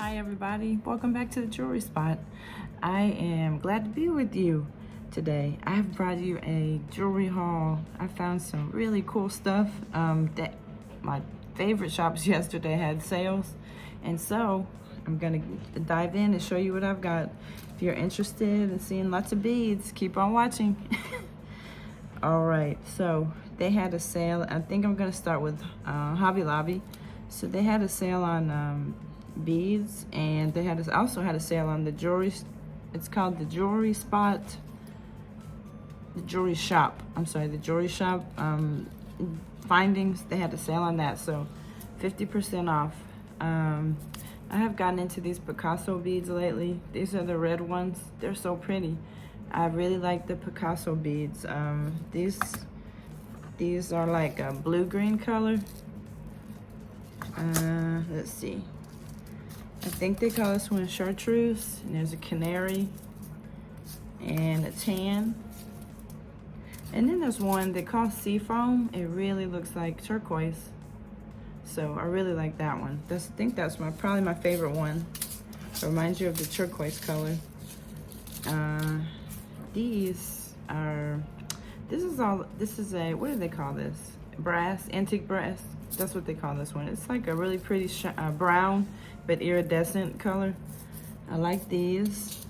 Hi everybody, welcome back to the Jewelry Spot. I am glad to be with you today. I have brought you a jewelry haul. I found some really cool stuff. That my favorite shops yesterday had sales, and so I'm gonna dive in and show you what I've got. If you're interested in seeing lots of beads, keep on watching. All right, so they had a sale. I think I'm gonna start with Hobby Lobby. So they had a sale on beads, and they also had a sale on the jewelry. It's called the Jewelry Spot, the Jewelry Shop. I'm sorry, the Jewelry Shop findings. They had a sale on that, so 50% off. I have gotten into these Picasso beads lately. These are the red ones. They're so pretty. I really like the Picasso beads. These are like a blue-green color. Let's see. I think they call this one chartreuse, and there's a canary and a tan. And then there's one they call seafoam. It really looks like turquoise. So I really like that one. I think that's probably my favorite one. It reminds you of the turquoise color. This is a, what do they call this? Brass, antique brass. That's what they call this one. It's like a really pretty brown but iridescent color. I like these.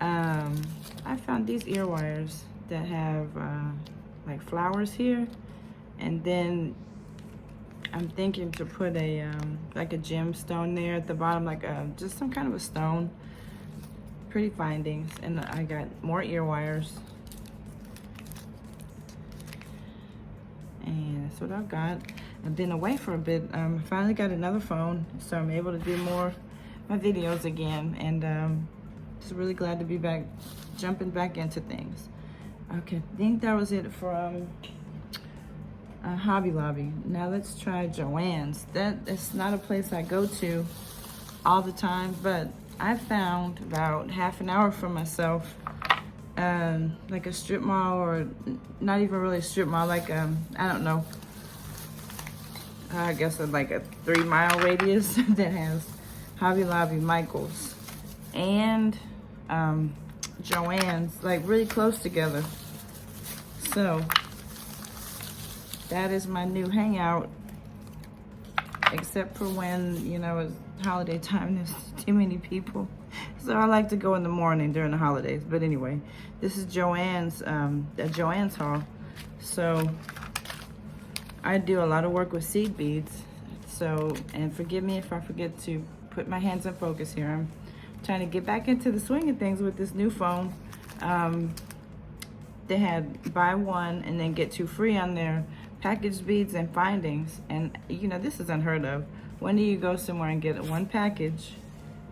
I found these ear wires that have like flowers here, and then I'm thinking to put a like a gemstone there at the bottom, like just some kind of a stone. Pretty findings. And I got more ear wires, and that's what I've got. I've been away for a bit. I finally got another phone, so I'm able to do more my videos again, and just really glad to be back, jumping back into things. Okay, I think that was it from Hobby Lobby. Now let's try Joann's. That's not a place I go to all the time, but I found about half an hour for myself, like a strip mall, or not even really a strip mall, like I don't know, I guess like a 3-mile radius that has Hobby Lobby, Michael's, and Joann's, like really close together. So that is my new hangout, except for when, you know, it's holiday time, there's too many people. So I like to go in the morning during the holidays. But anyway, this is Joann's, Joann's haul. So I do a lot of work with seed beads. So, and forgive me if I forget to put my hands in focus here. I'm trying to get back into the swing of things with this new phone. They had buy one and then get 2 free on their packaged beads and findings. And you know, this is unheard of. When do you go somewhere and get 1 package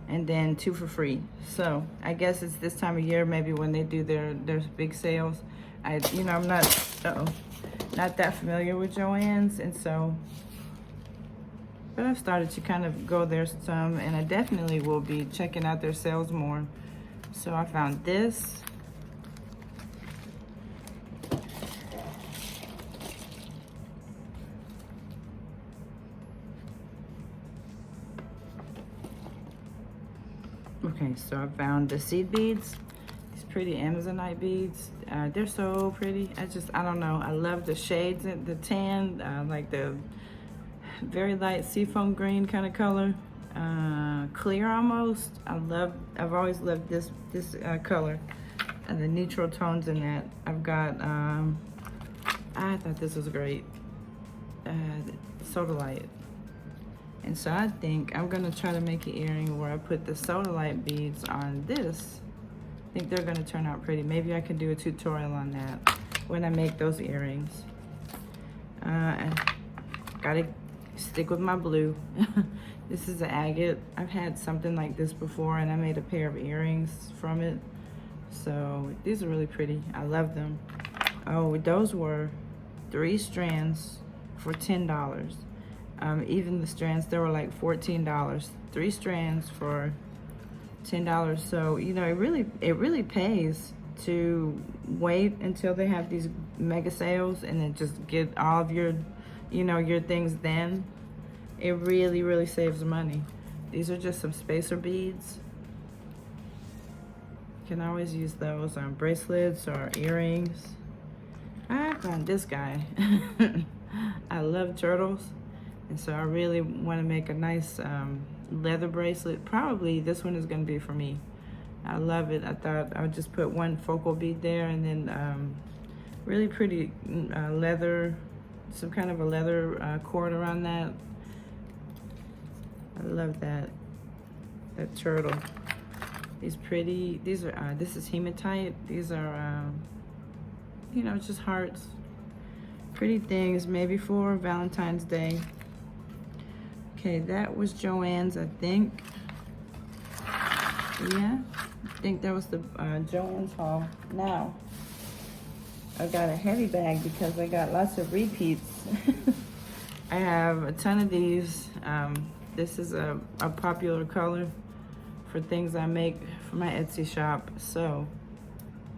and then 2 for free? So I guess it's this time of year, maybe when they do their big sales. I'm not that familiar with Joann's, and so, but I've started to kind of go there some, and I definitely will be checking out their sales more. So I found this. Okay, so I found the seed beads, these pretty Amazonite beads. They're so pretty. I don't know. I love the shades, the tan, like the very light seafoam green kind of color, clear almost. I've always loved this color, and the neutral tones in that. I've got, I thought this was great, sodalite. And so I think I'm gonna try to make an earring where I put the sodalite beads on this. I think they're gonna turn out pretty. Maybe I can do a tutorial on that when I make those earrings. I gotta stick with my blue. This is an agate. I've had something like this before, and I made a pair of earrings from it. So these are really pretty. I love them. Oh, those were 3 strands for $10. Even the strands, they were like $14. 3 strands for $10. So, you know, it really pays to wait until they have these mega sales and then just get all of your, you know, your things then. It really, really saves money. These are just some spacer beads. You can always use those on bracelets or earrings. I found this guy. I love turtles, and so I really want to make a nice leather bracelet. Probably this one is going to be for me. I love it. I thought I would just put one focal bead there, and then really pretty leather, some kind of a leather cord around that. I love that turtle. These pretty, these are, this is hematite. These are, you know, just hearts. Pretty things, maybe for Valentine's Day. Okay, that was Joann's, I think. Yeah, I think that was the Joann's haul. Now, I got a heavy bag because I got lots of repeats. I have a ton of these. This is a popular color for things I make for my Etsy shop. So,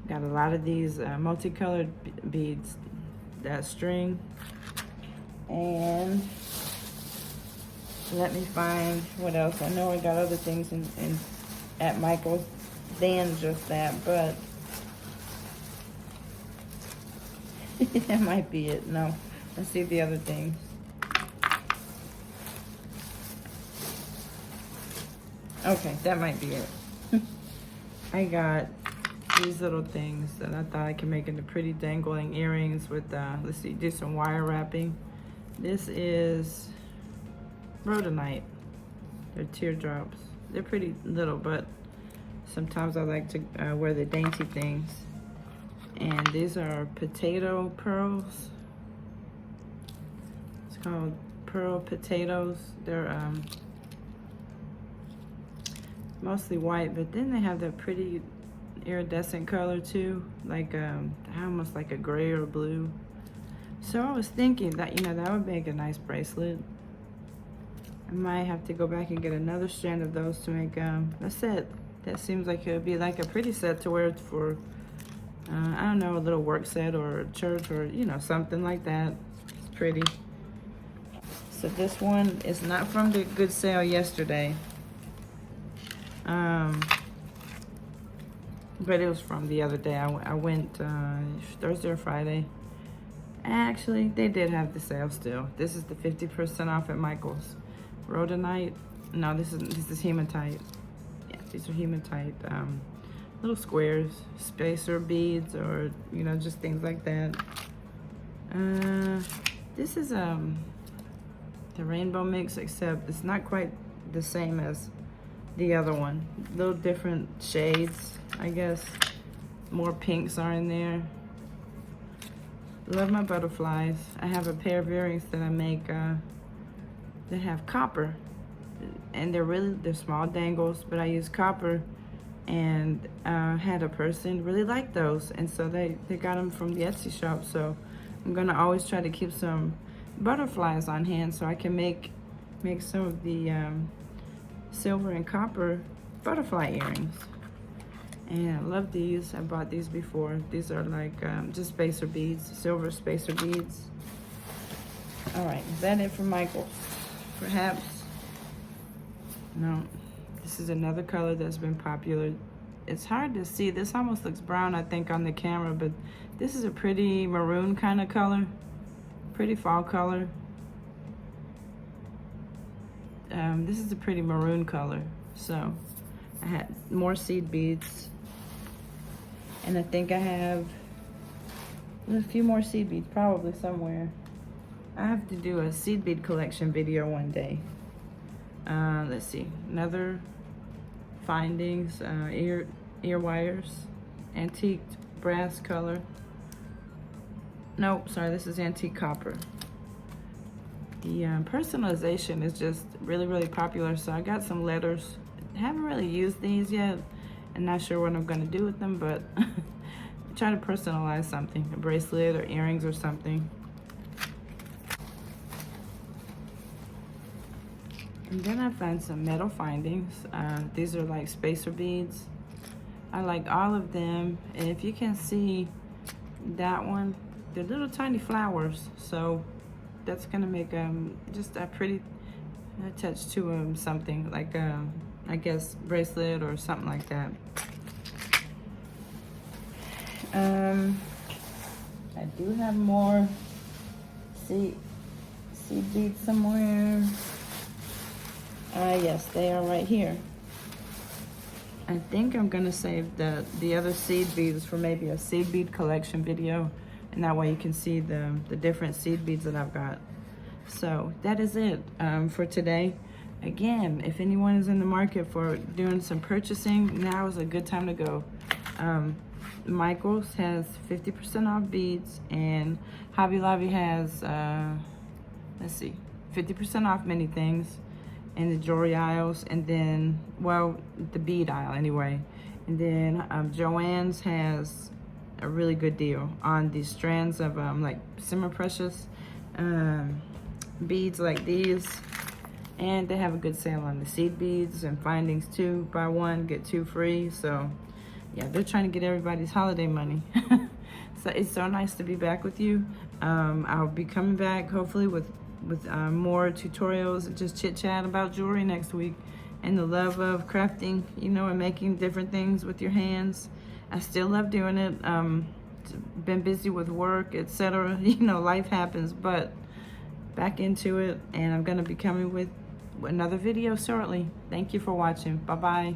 got a lot of these multicolored beads, that string. And let me find what else. I know I got other things at Michael's than just that, but that might be it. No, let's see the other things. Okay, that might be it. I got these little things that I thought I could make into pretty dangling earrings with, let's see, do some wire wrapping. This is rhodonite. They're teardrops. They're pretty little, but sometimes I like to wear the dainty things. And these are potato pearls. It's called pearl potatoes. They're mostly white, but then they have that pretty iridescent color too, like almost like a gray or blue. So I was thinking that, you know, that would make a nice bracelet. I might have to go back and get another strand of those to make a set. That seems like it would be like a pretty set to wear for I don't know, a little work set or a church or, you know, something like that. It's pretty. So this one is not from the good sale yesterday. But it was from the other day. I went Thursday or Friday. Actually, they did have the sale still. This is the 50% off at Michael's. Rhodonite. No, this is hematite. Yeah, these are hematite. Little squares, spacer beads, or, you know, just things like that. This is the rainbow mix, except it's not quite the same as the other one. Little different shades, I guess. More pinks are in there. Love my butterflies. I have a pair of earrings that I make that have copper, and they're small dangles, but I use copper, and had a person really like those, and so they got them from the Etsy shop. So I'm gonna always try to keep some butterflies on hand so I can make some of the silver and copper butterfly earrings. And I love these. I bought these before. These are like just spacer beads, silver spacer beads. All right, is that it for Michael? Perhaps. No, this is another color that's been popular. It's hard to see. This almost looks brown, I think, on the camera, but this is a pretty maroon kind of color. Pretty fall color. This is a pretty maroon color. So I had more seed beads, and I think I have a few more seed beads probably somewhere. I have to do a seed bead collection video one day. Let's see, another findings, ear wires, antique brass color. Nope, sorry, this is antique copper. The personalization is just really, really popular. So I got some letters. I haven't really used these yet. I'm not sure what I'm gonna do with them, but try to personalize something, a bracelet or earrings or something. And then I found some metal findings. These are like spacer beads. I like all of them. And if you can see that one, they're little tiny flowers. So that's gonna make just a pretty attached to something like I guess bracelet or something like that. I do have more seed beads somewhere. Yes, they are right here. I think I'm gonna save the other seed beads for maybe a seed bead collection video, and that way you can see the different seed beads that I've got. So that is it for today. Again, if anyone is in the market for doing some purchasing, now is a good time to go. Michael's has 50% off beads, and Hobby Lobby has, let's see, 50% off many things in the jewelry aisles, and then, well, the bead aisle anyway. And then Joann's has a really good deal on these strands of like semi-precious beads like these. And they have a good sale on the seed beads and findings too. Buy one, get two free. So yeah, they're trying to get everybody's holiday money. So it's so nice to be back with you. I'll be coming back hopefully with more tutorials and just chit chat about jewelry next week, and the love of crafting, you know, and making different things with your hands. I still love doing it. Been busy with work, etc. You know, life happens, but back into it, and I'm gonna be coming with another video shortly. Thank you for watching. Bye bye.